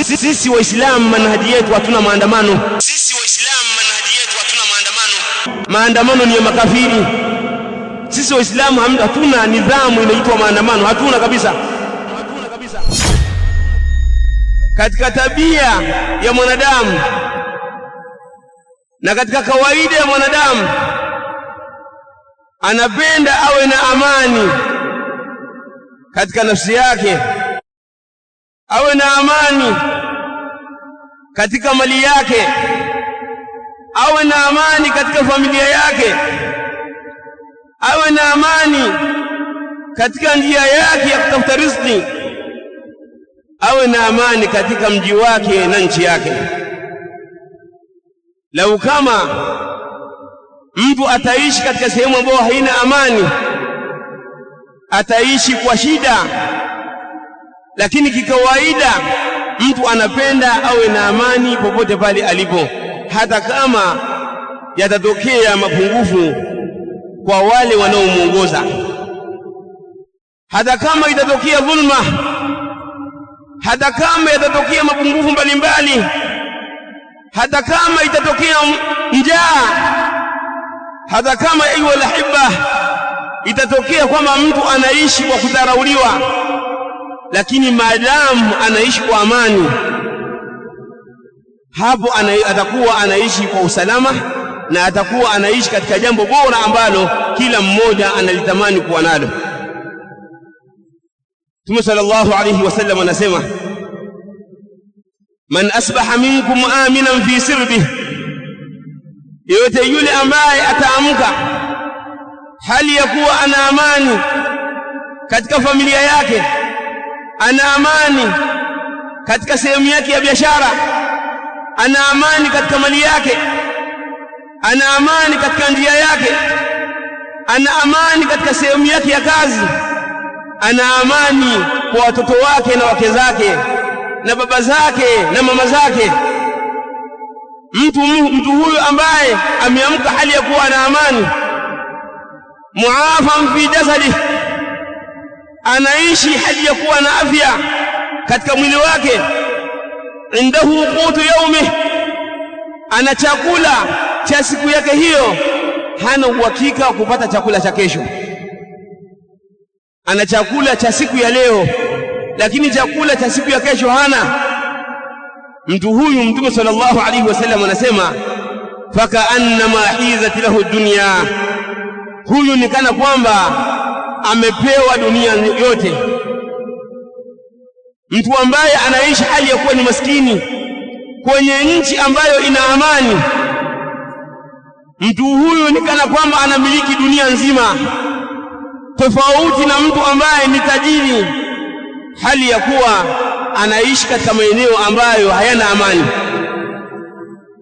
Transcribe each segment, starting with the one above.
Sisi Waislamu manhaji yetu hatuna maandamano. Maandamano ni ya makafiri. Sisi Waislamu hatuna nidhamu inaitwa maandamano, hatuna kabisa. Katika tabia ya mwanadamu na katika kawaida ya mwanadamu, anapenda awe na amani katika nafsi yake, awe na amani katika mali yake, awe na amani katika familia yake, awe na amani katika njia yake ya kutafuta riziki, awe na amani katika mji wake na nchi yake. Lau kama mtu ataishi katika sehemu ambayo haina amani, ataishi kwa shida. Lakini kikawaida mtu anapenda awe na amani popote pale alipo, hata kama yatatokea mapungufu kwa wale wanaomuongoza, hata kama itatokea dhulma, hata kama yatatokea mapungufu mbalimbali, hata kama itatokea njaa, hata kama ayyuhal ahibba itatokea kwamba mtu anaishi kwa kudharauliwa, lakini maadamu anaishi kwa amani, hapo atakuwa anaishi kwa usalama na atakuwa anaishi katika jambo bora ambalo kila mmoja analitamani kuwa nalo. Mtume sallallahu alayhi wasallam anasema, man asbaha minkum aminan fi sirbihi, yote yule ambaye ataamka hali ya kuwa ana amani katika familia yake, ana amani katika sehemu yake ya biashara, ana amani katika mali yake, ana amani katika njia yake, ana amani katika sehemu yake ya kazi, ana amani kwa watoto wake na wake zake na baba zake na mama zake. Mtu huyo ambaye ameamka hali ya kuwa na amani, muafan fi jasadi, anaishi hali ya kuwa na afya katika mwili wake, indahu qutu yaumi, ana chakula cha siku yake hiyo, hana uhakika wa kupata chakula cha kesho. Ana chakula cha siku ya leo, lakini chakula cha siku ya kesho hana. Mtu huyu Mtume sallallahu alaihi wasallam anasema, fakaannama hizat lahu dunya, huyu ni kana kwamba amepewa dunia yote. Mtu ambaye anaishi hali ya kuwa ni maskini kwenye nchi ambayo ina amani, mtu huyu ni kana kwamba anamiliki dunia nzima, tofauti na mtu ambaye ni tajiri hali ya kuwa anaishi katika maeneo ambayo hayana amani.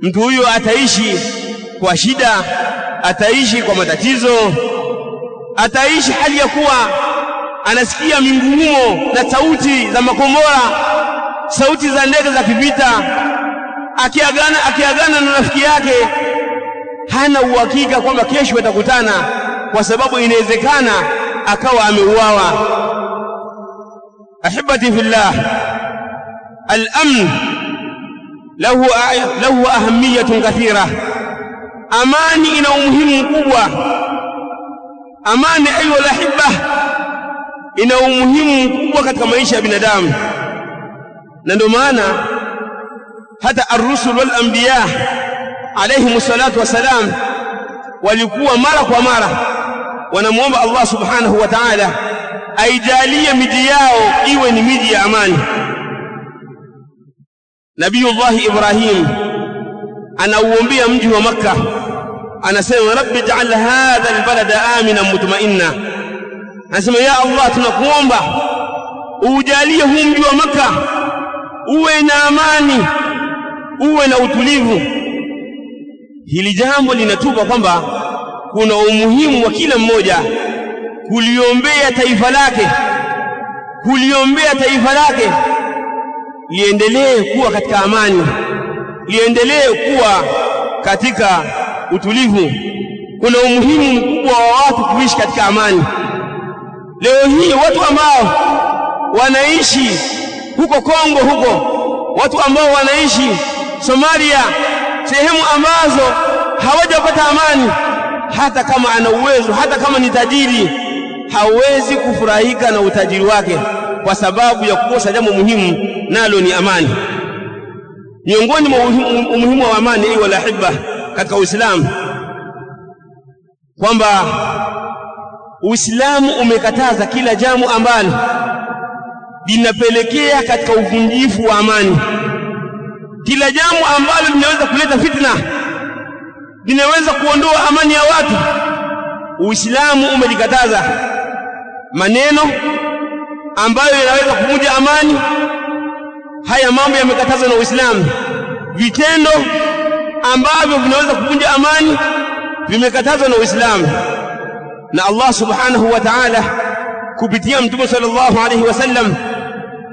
Mtu huyo ataishi kwa shida, ataishi kwa matatizo, ataishi hali ya kuwa anasikia mingurumo na sauti za makombora, sauti za ndege za kivita. Akiagana na rafiki yake, hana uhakika kwamba kesho atakutana, kwa sababu inawezekana akawa ameuawa. Ahibati fillah, al-amn lahu ahamiyatun kathira. Amani ina umuhimu mkubwa. Amani ayyuhal ahibba ina umuhimu mkubwa katika maisha ya binadamu, na ndio maana hata ar-rusul wal anbiya alayhimu salatu wasalam walikuwa mara kwa mara wanamuomba Allah subhanahu wa ta'ala aijalie miji yao iwe ni miji ya amani. Nabiyullah Ibrahim anauombea mji wa Makkah, anasema rabbi ij'al hadha albalada aminan mutma'inna, anasema ya Allah, tunakuomba ujalie huu mji wa Makkah uwe na amani, uwe na utulivu. Hili jambo linatupa kwamba kuna umuhimu wa kila mmoja kuliombea taifa lake, liendelee kuwa katika amani, liendelee kuwa katika utulivu. Kuna umuhimu mkubwa wa watu kuishi katika amani. Leo hii watu ambao wanaishi huko Kongo, huko watu ambao wanaishi Somalia, sehemu ambazo hawajapata amani, hata kama ana uwezo, hata kama ni tajiri, hawezi kufurahika na utajiri wake kwa sababu ya kukosa jambo muhimu, nalo ni amani. Miongoni mwa umuhimu wa amani ayu walahibba katika Uislamu, kwamba Uislamu umekataza kila jambo ambalo linapelekea katika uvunjifu wa amani. Kila jambo ambalo linaweza kuleta fitna, linaweza kuondoa amani ya watu, Uislamu umelikataza. Maneno ambayo yanaweza kuvunja amani, haya mambo yamekatazwa na Uislamu. Vitendo ambavyo vinaweza kuvunja amani vimekatazwa na Uislamu. Na Allah subhanahu wa ta'ala kupitia Mtume sallallahu alayhi wasallam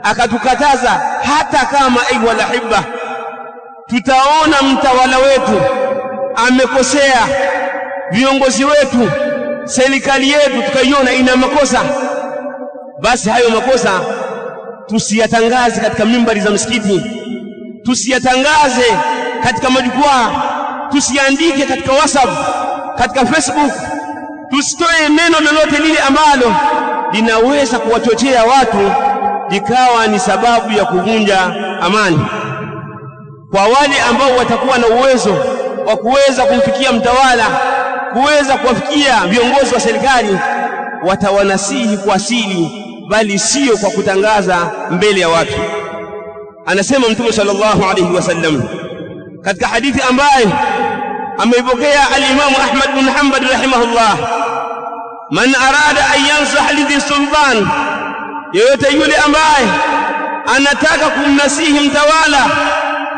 akatukataza, hata kama ayu walahibba tutaona mtawala wetu amekosea, viongozi wetu, serikali yetu tukaiona ina makosa, basi hayo makosa tusiyatangaze katika mimbari za msikiti, tusiyatangaze katika majukwaa, tusiandike katika WhatsApp, katika Facebook, tusitoe neno lolote lile ambalo linaweza kuwachochea watu likawa ni sababu ya kuvunja amani. Kwa wale ambao watakuwa na uwezo wa kuweza kumfikia mtawala, kuweza kuwafikia viongozi wa serikali, watawanasihi kwa siri, bali sio kwa kutangaza mbele ya watu. Anasema Mtume sallallahu alayhi wasallam katika hadithi ambaye ameipokea al-Imam Ahmad bin Hanbal rahimahullah, man arada an yansah lidhi sultan, yoyote yule ambaye anataka kumnasihi mtawala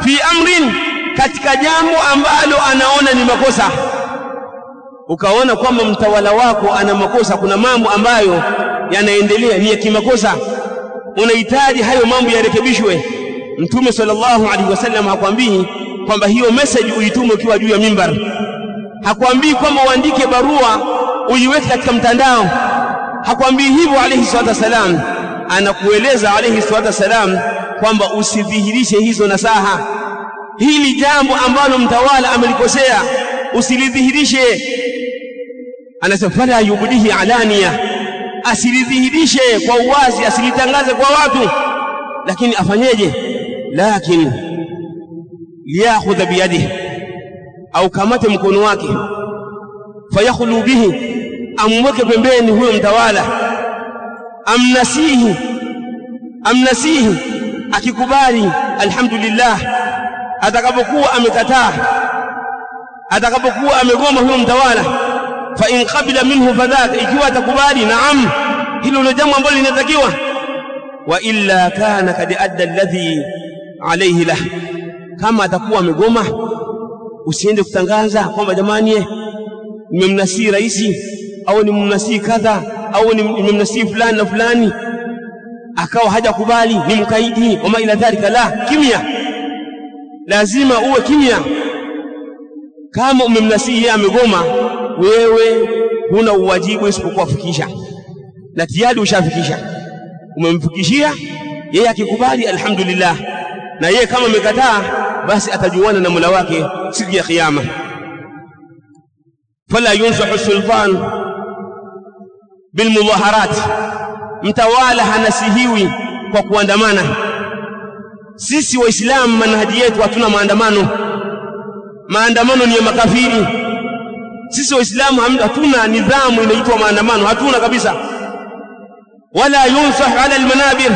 fi amrin, katika jambo ambalo anaona ni makosa, ukaona kwamba mtawala wako ana makosa, kuna mambo ambayo yanaendelea ni ya kimakosa, unahitaji hayo mambo yarekebishwe, Mtume sallallahu alaihi wasallam hakwambii kwamba hiyo message uitume ukiwa juu ya mimbar, hakwambii kwamba uandike barua uiweke katika mtandao, hakwambii hivyo alayhi salatu wasalam. Anakueleza alayhi salatu wasalam kwamba usidhihirishe hizo nasaha. Hili jambo ambalo mtawala amelikosea usilidhihirishe. Anasema fala yubdihi alania, asilidhihirishe kwa uwazi, asilitangaze kwa watu, lakini afanyeje? Lakini liyakhudha biyadihi, au kamate mkono wake, fayakhlu bihi, amweke pembeni huyo mtawala, amnasihi, akikubali alhamdulillah, atakapokuwa amekataa, atakapokuwa amegoma huyo mtawala, fa in qabila minhu fadhaka, ikiwa atakubali, naam, hilo ndio jambo ambalo linatakiwa. Wa illa kana kad adda alladhi alayhi lah, kama atakuwa amegoma, usiende kutangaza kwamba jamani nimemnasihi rais, au nimemnasihi kadha, au nimemnasihi fulani na fulani, akawa hajakubali, ni mkaidi wama ila dhalika. La, kimya, lazima uwe kimya. Kama umemnasihi amegoma, wewe huna uwajibu isipokuwa kufikisha, na tayari ushafikisha, umemfikishia yeye. Akikubali alhamdulillah, na yeye kama amekataa, basi atajuana na Mola wake siku ya kiyama. Fala yunsahu sultan bilmudhaharat, mtawala hanasihiwi kwa kuandamana. Sisi waislamu manhaji yetu hatuna maandamano. Maandamano ni ya makafiri. Sisi waislamu hatuna nidhamu inaitwa maandamano, hatuna kabisa. Wala yunsahu ala almanabir,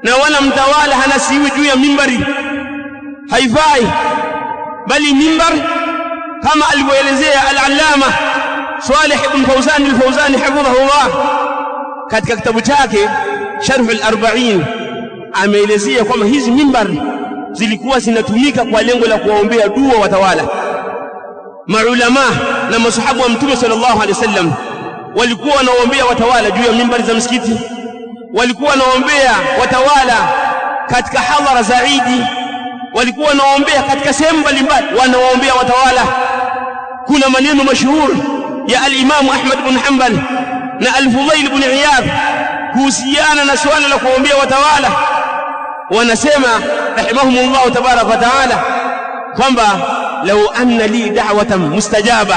na wala mtawala hanasihiwi juu ya mimbari, haifai. Bali mimbar kama alivyoelezea al-allama Salih ibn Fawzan al-Fawzani hafidhahullah katika kitabu chake Sharh al-40, ameelezea kwamba hizi mimbar zilikuwa zinatumika kwa lengo la kuwaombea dua watawala. Maulama na masahaba wa Mtume sallallahu alaihi wasallam walikuwa wanaombea watawala juu ya mimbari za msikiti, walikuwa wanaombea watawala katika hadhara za Eid, walikuwa wanaombea katika sehemu mbalimbali, wanaombea watawala. Kuna maneno mashuhuri ya al-Imam Ahmad bin Hanbal na al-Fudayl bin Iyad kuhusiana na swala la kuombea watawala. wanasema rahimahumullah tabaraka wa taala kwamba lau anna li da'watan mustajaba,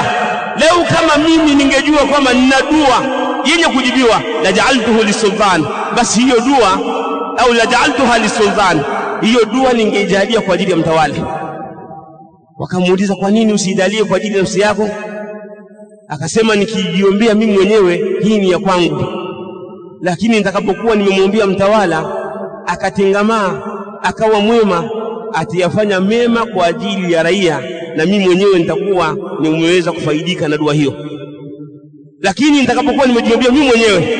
lau kama mimi ningejua kwamba nina dua yenye kujibiwa, la ja'altuhu lisultan, basi hiyo dua au la ja'altuha lisultan, hiyo dua ningeijalia kwa ajili ya mtawala. Wakamuuliza, kwa nini usijalie kwa ajili ya nafsi yako? Akasema, nikijiombea mimi mwenyewe hii ni ya kwangu, lakini nitakapokuwa nimemwombea mtawala akatengamaa akawa mwema, atiyafanya mema kwa ajili ya raia, na mimi mwenyewe nitakuwa nimeweza kufaidika na dua hiyo. Lakini nitakapokuwa nimejiombea mimi mwenyewe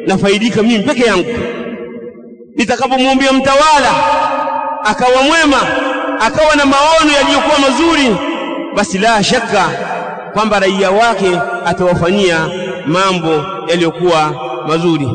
nafaidika mimi peke yangu. Nitakapomwombea mtawala akawa mwema, akawa na maono yaliyokuwa mazuri, basi la shaka kwamba raia wake atawafanyia mambo yaliyokuwa mazuri.